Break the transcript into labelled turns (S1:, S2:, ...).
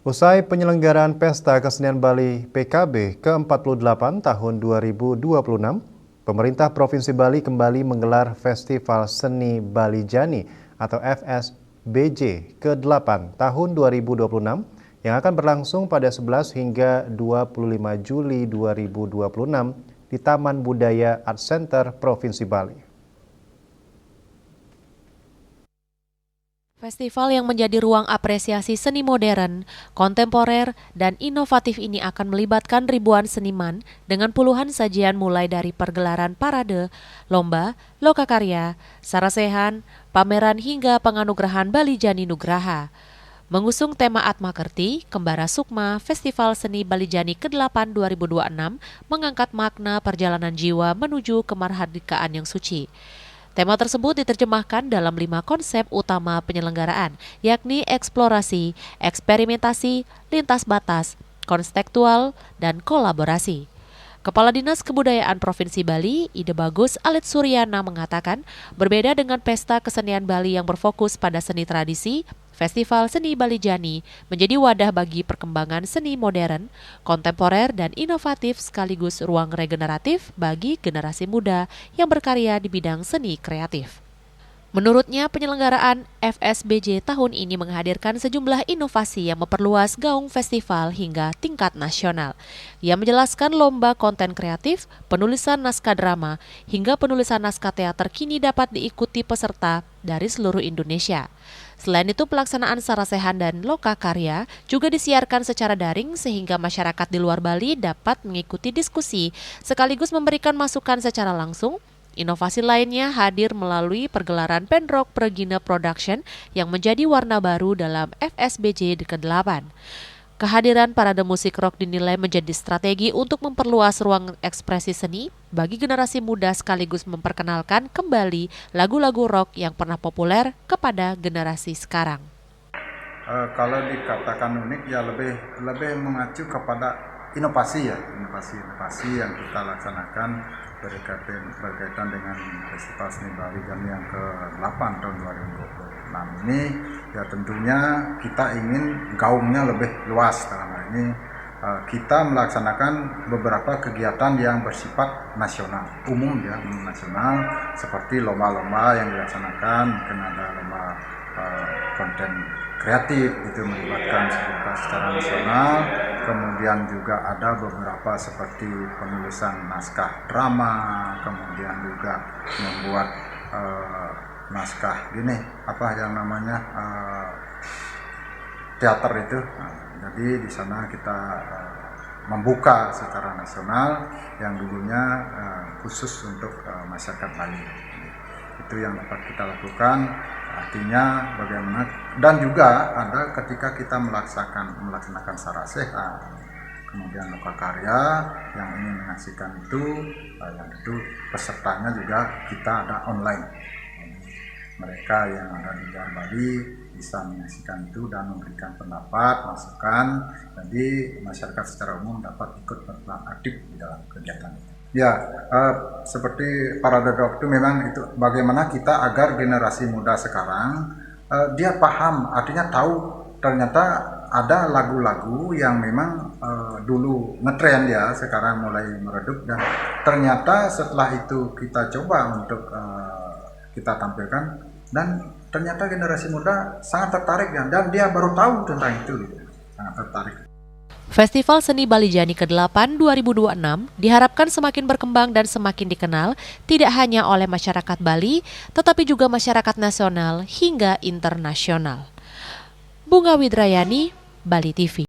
S1: Usai penyelenggaraan Pesta Kesenian Bali PKB ke-48 tahun 2026, pemerintah Provinsi Bali kembali menggelar Festival Seni Bali Jani atau FSBJ ke-8 tahun 2026 yang akan berlangsung pada 11 hingga 25 Juli 2026 di Taman Budaya Art Center Provinsi Bali.
S2: Festival yang menjadi ruang apresiasi seni modern, kontemporer, dan inovatif ini akan melibatkan ribuan seniman dengan puluhan sajian mulai dari pergelaran parade, lomba, lokakarya, sarasehan, pameran hingga penganugerahan Bali Jani Nugraha. Mengusung tema Atma Kerti, Kembara Sukma, Festival Seni Bali Jani ke-8 2026 mengangkat makna perjalanan jiwa menuju kemarhadikaan yang suci. Tema tersebut diterjemahkan dalam 5 konsep utama penyelenggaraan, yakni eksplorasi, eksperimentasi, lintas batas, konstekstual, dan kolaborasi. Kepala Dinas Kebudayaan Provinsi Bali, Ide Bagus Alit Suryana mengatakan, berbeda dengan pesta kesenian Bali yang berfokus pada seni tradisi, Festival Seni Bali Jani menjadi wadah bagi perkembangan seni modern, kontemporer, dan inovatif sekaligus ruang regeneratif bagi generasi muda yang berkarya di bidang seni kreatif. Menurutnya, penyelenggaraan FSBJ tahun ini menghadirkan sejumlah inovasi yang memperluas gaung festival hingga tingkat nasional. Ia menjelaskan lomba konten kreatif, penulisan naskah drama, hingga penulisan naskah teater kini dapat diikuti peserta dari seluruh Indonesia. Selain itu, pelaksanaan sarasehan dan lokakarya juga disiarkan secara daring sehingga masyarakat di luar Bali dapat mengikuti diskusi sekaligus memberikan masukan secara langsung. Inovasi lainnya hadir melalui pergelaran band rock Pregina Production yang menjadi warna baru dalam FSBJ ke-8. Kehadiran parade musik rock dinilai menjadi strategi untuk memperluas ruang ekspresi seni bagi generasi muda sekaligus memperkenalkan kembali lagu-lagu rock yang pernah populer kepada generasi sekarang.
S3: Kalau dikatakan unik ya lebih mengacu kepada inovasi yang kita laksanakan berkaitan dengan Festival Seni Bali Jani yang ke-8 tahun 2026 ini. Ya tentunya kita ingin gaungnya lebih luas. Dalam hal ini kita melaksanakan beberapa kegiatan yang bersifat nasional, umum nasional, seperti lomba-lomba yang dilaksanakan, mungkin ada lomba konten kreatif itu melibatkan secara nasional, kemudian juga ada beberapa seperti penulisan naskah drama, kemudian juga membuat naskah teater itu. Jadi di sana kita membuka secara nasional yang dulunya khusus untuk masyarakat Bali. Itu yang dapat kita lakukan. Artinya bagaimana, dan juga ada ketika kita melaksanakan sarasehan, kemudian lokakarya yang ingin menyaksikan yang itu pesertanya juga kita ada online. Mereka yang ada di luar Bali bisa menyaksikan itu dan memberikan pendapat, masukan. Jadi masyarakat secara umum dapat ikut berperan aktif di dalam kegiatan itu. Ya, seperti parade rock itu memang itu bagaimana kita agar generasi muda sekarang dia paham, artinya tahu ternyata ada lagu-lagu yang memang dulu ngetren ya, sekarang mulai meredup, dan ternyata setelah itu kita coba untuk kita tampilkan dan ternyata generasi muda sangat tertarik dan dia baru tahu tentang itu gitu. Sangat tertarik.
S2: Festival Seni Bali Jani ke-8 2026 diharapkan semakin berkembang dan semakin dikenal tidak hanya oleh masyarakat Bali, tetapi juga masyarakat nasional hingga internasional. Bunga Widrayani, Bali TV.